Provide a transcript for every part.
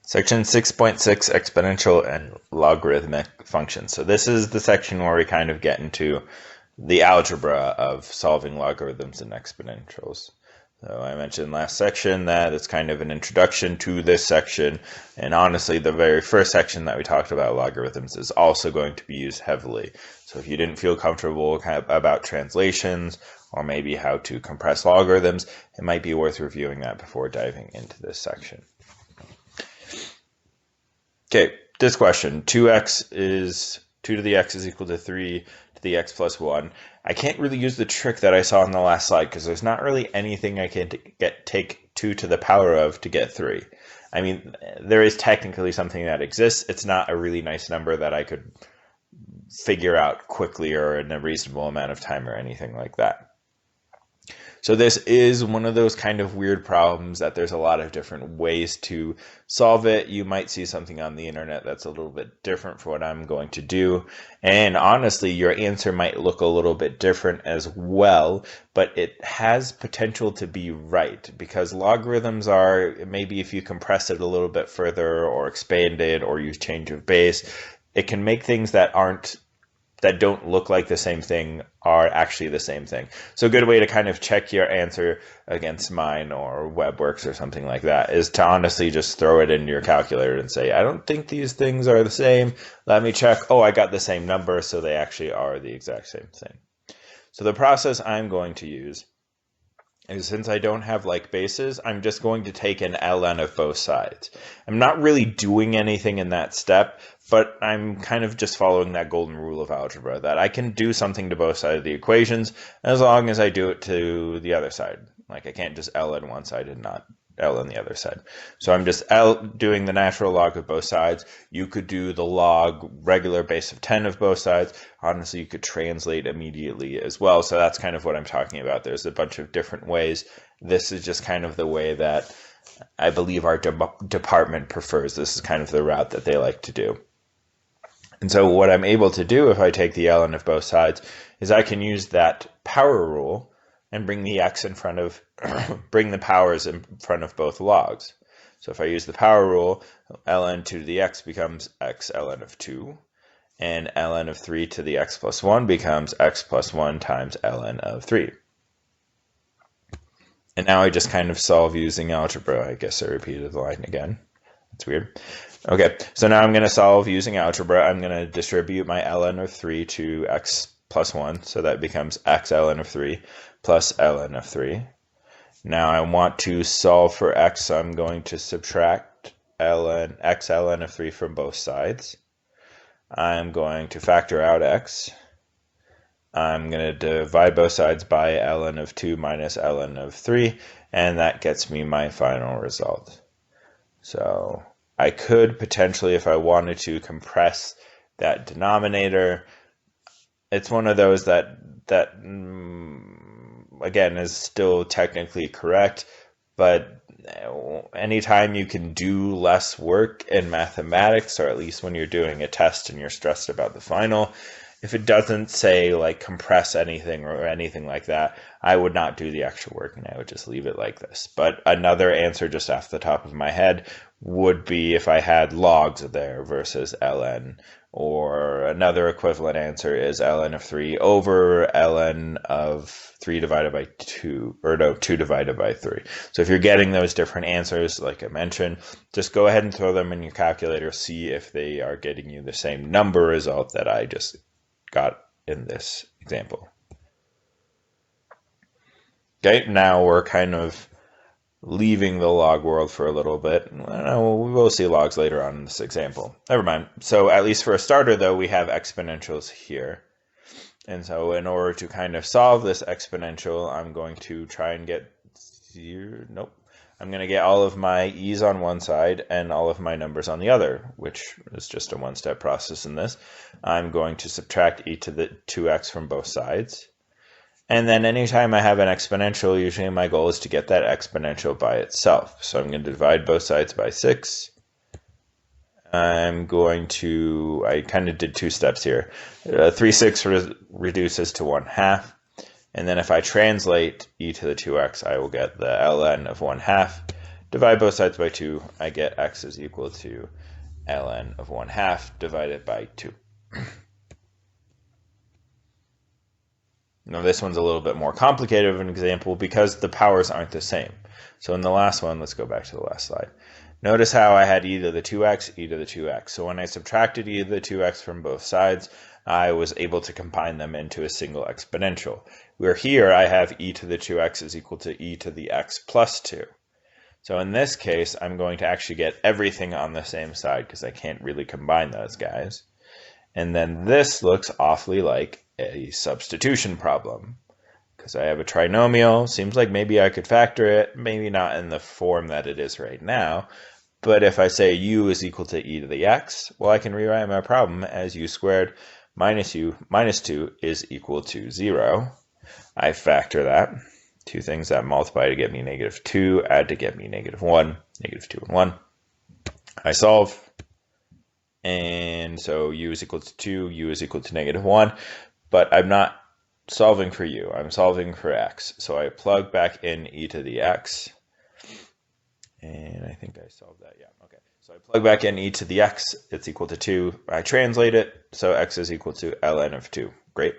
Section 6.6 exponential and logarithmic functions. So this is the section where we kind of get into the algebra of solving logarithms and exponentials. So I mentioned last section that it's kind of an introduction to this section, and honestly the very first section that we talked about logarithms is also going to be used heavily. So if you didn't feel comfortable about translations or maybe how to compress logarithms, it might be worth reviewing that before diving into this section. Okay, this question, 2 to the x is equal to 3 to the x plus 1. I can't really use the trick that I saw in the last slide because there's not really anything I can take 2 to the power of to get 3. I mean, there is technically something that exists. It's not a really nice number that I could figure out quickly or in a reasonable amount of time or anything like that. So this is one of those kind of weird problems that there's a lot of different ways to solve it. You might see something on the internet that's a little bit different for what I'm going to do. And honestly, your answer might look a little bit different as well, but it has potential to be right because logarithms are, maybe if you compress it a little bit further or expand it or use change of base, it can make things that don't look like the same thing are actually the same thing. So a good way to kind of check your answer against mine or WebWorks or something like that is to honestly just throw it into your calculator and say, I don't think these things are the same. Let me check. Oh, I got the same number, so they actually are the exact same thing. So the process I'm going to use is, since I don't have like bases, I'm just going to take an ln of both sides. I'm not really doing anything in that step, but I'm kind of just following that golden rule of algebra, that I can do something to both sides of the equations as long as I do it to the other side. Like I can't just ln one side and not ln the other side. So I'm just doing the natural log of both sides. You could do the log regular base of 10 of both sides. Honestly, you could translate immediately as well. So that's kind of what I'm talking about. There's a bunch of different ways. This is just kind of the way that I believe our department prefers. This is kind of the route that they like to do. And so what I'm able to do if I take the ln of both sides is I can use that power rule and bring the x in front of, bring the powers in front of both logs. So if I use the power rule, ln 2 to the x becomes x ln of 2, and ln of 3 to the x plus 1 becomes x plus 1 times ln of 3. And now I just kind of solve using algebra. I guess I repeated the line again. That's weird. Okay, so now I'm going to solve using algebra. I'm going to distribute my ln of 3 to x plus 1, so that becomes x ln of 3 plus ln of 3. Now I want to solve for x, so I'm going to subtract x ln of 3 from both sides. I'm going to factor out x. I'm going to divide both sides by ln of 2 minus ln of 3, and that gets me my final result. So I could potentially, if I wanted to, compress that denominator. It's one of those that again is still technically correct, but anytime you can do less work in mathematics, or at least when you're doing a test and you're stressed about the final, if it doesn't say like compress anything or anything like that, I would not do the extra work and I would just leave it like this. But another answer just off the top of my head would be if I had logs there versus ln, or another equivalent answer is ln of 3 over ln of 3 divided by 2, or no, 2 divided by 3. So if you're getting those different answers, like I mentioned, just go ahead and throw them in your calculator, see if they are getting you the same number result that I just got in this example. Okay, now we're kind of leaving the log world for a little bit. We will see logs later on in this example. Never mind. So at least for a starter, though, we have exponentials here. And so in order to kind of solve this exponential, I'm going to try and get I'm going to get all of my e's on one side and all of my numbers on the other, which is just a one-step process in this. I'm going to subtract e to the 2x from both sides. And then anytime I have an exponential, usually my goal is to get that exponential by itself. So I'm going to divide both sides by 6. I kind of did two steps here. 3/6 reduces to 1/2. And then if I translate e to the 2x, I will get the ln of 1/2 divide both sides by 2, I get x is equal to ln of 1/2 divided by 2. Now this one's a little bit more complicated of an example because the powers aren't the same. So in the last one, let's go back to the last slide. Notice how I had e to the 2x, e to the 2x. So when I subtracted e to the 2x from both sides, I was able to combine them into a single exponential. Where here I have e to the 2x is equal to e to the x plus 2. So in this case, I'm going to actually get everything on the same side because I can't really combine those guys. And then this looks awfully like a substitution problem because I have a trinomial. Seems like maybe I could factor it, maybe not in the form that it is right now. But if I say u is equal to e to the x, well, I can rewrite my problem as u squared minus u minus 2 is equal to 0. I factor that. Two things that multiply to get me -2, add to get me -1, -2 and 1. I solve. And so u is equal to 2, u is equal to -1, but I'm not solving for u, I'm solving for x. So I plug back in e to the x, and I think I solved that, yeah, okay. So I plug back in e to the x, it's equal to 2, I translate it, so x is equal to ln of 2, great.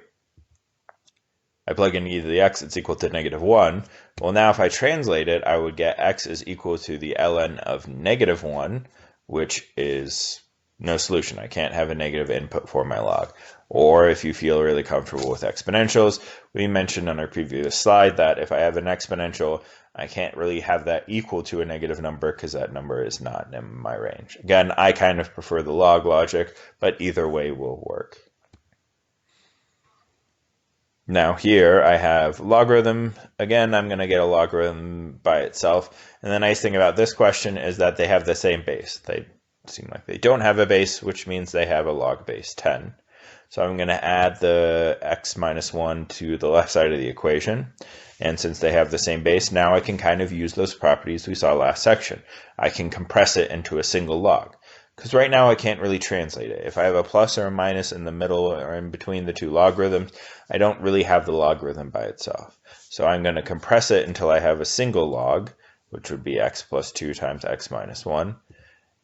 I plug in e to the x, it's equal to -1. Well, now if I translate it, I would get x is equal to the ln of -1, which is no solution. I can't have a negative input for my log. Or if you feel really comfortable with exponentials, we mentioned on our previous slide that if I have an exponential, I can't really have that equal to a negative number because that number is not in my range. Again, I kind of prefer the log logic, but either way will work. Now here I have logarithm. Again, I'm going to get a logarithm by itself. And the nice thing about this question is that they have the same base. They seem like they don't have a base, which means they have a log base 10. So I'm going to add the x minus 1 to the left side of the equation. And since they have the same base, now I can kind of use those properties we saw last section. I can compress it into a single log. Because right now I can't really translate it. If I have a plus or a minus in the middle or in between the two logarithms, I don't really have the logarithm by itself. So I'm going to compress it until I have a single log, which would be x plus 2 times x minus 1.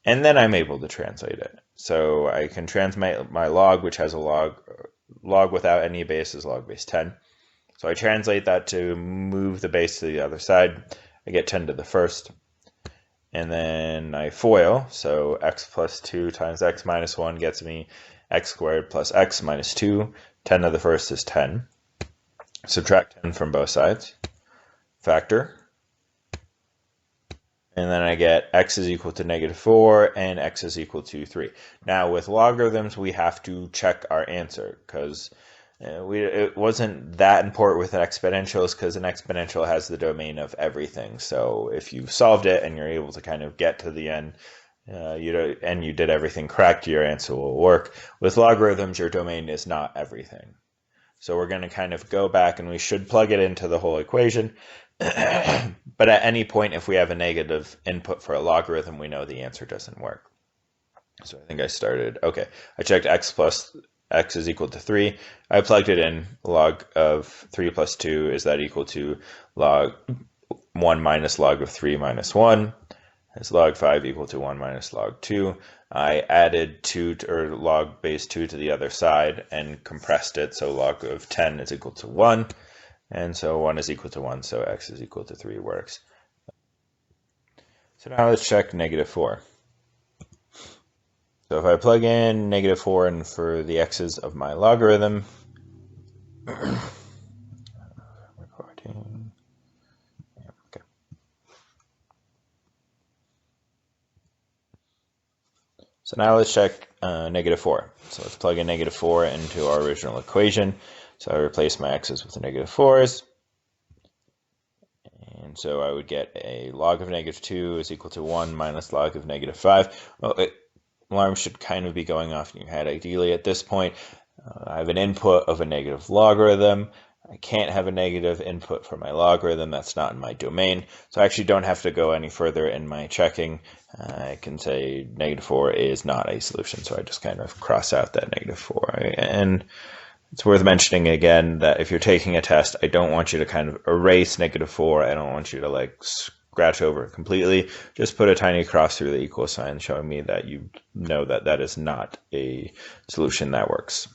And then I'm able to translate it. So I can translate my log, which has a log without any base is log base 10. So I translate that to move the base to the other side. I get 10 to the first. And then I FOIL, so x plus 2 times x minus 1 gets me x squared plus x minus 2. 10 to the first is 10. Subtract 10 from both sides. Factor. And then I get x is equal to -4 and x is equal to 3. Now with logarithms, we have to check our answer because it wasn't that important with exponentials because an exponential has the domain of everything. So if you've solved it and you're able to kind of get to the end, and you did everything correct, your answer will work. With logarithms, your domain is not everything. So we're going to kind of go back and we should plug it into the whole equation. But at any point, if we have a negative input for a logarithm, we know the answer doesn't work. So I think I started, okay, I checked x plus x is equal to 3. I plugged it in. Log of 3 plus 2, is that equal to log 1 minus log of 3 minus 1? Is log 5 equal to 1 minus log 2? I added 2 or log base 2 to the other side and compressed it, so log of 10 is equal to 1. And so 1 is equal to 1, so x is equal to 3 works. So now let's check -4. So if I plug in -4 in for the x's of my logarithm, recording. Yeah, okay. So now let's check -4. So let's plug in -4 into our original equation. So I replace my x's with the -4's. And so I would get a log of -2 is equal to 1 minus log of -5. Well, alarm should kind of be going off in your head. Ideally, at this point, I have an input of a negative logarithm. I can't have a negative input for my logarithm. That's not in my domain. So I actually don't have to go any further in my checking. I can say -4 is not a solution. So I just kind of cross out that -4. And it's worth mentioning again that if you're taking a test, I don't want you to kind of erase -4. I don't want you to like scratch over it completely. Just put a tiny cross through the equal sign, showing me that you know that that is not a solution that works.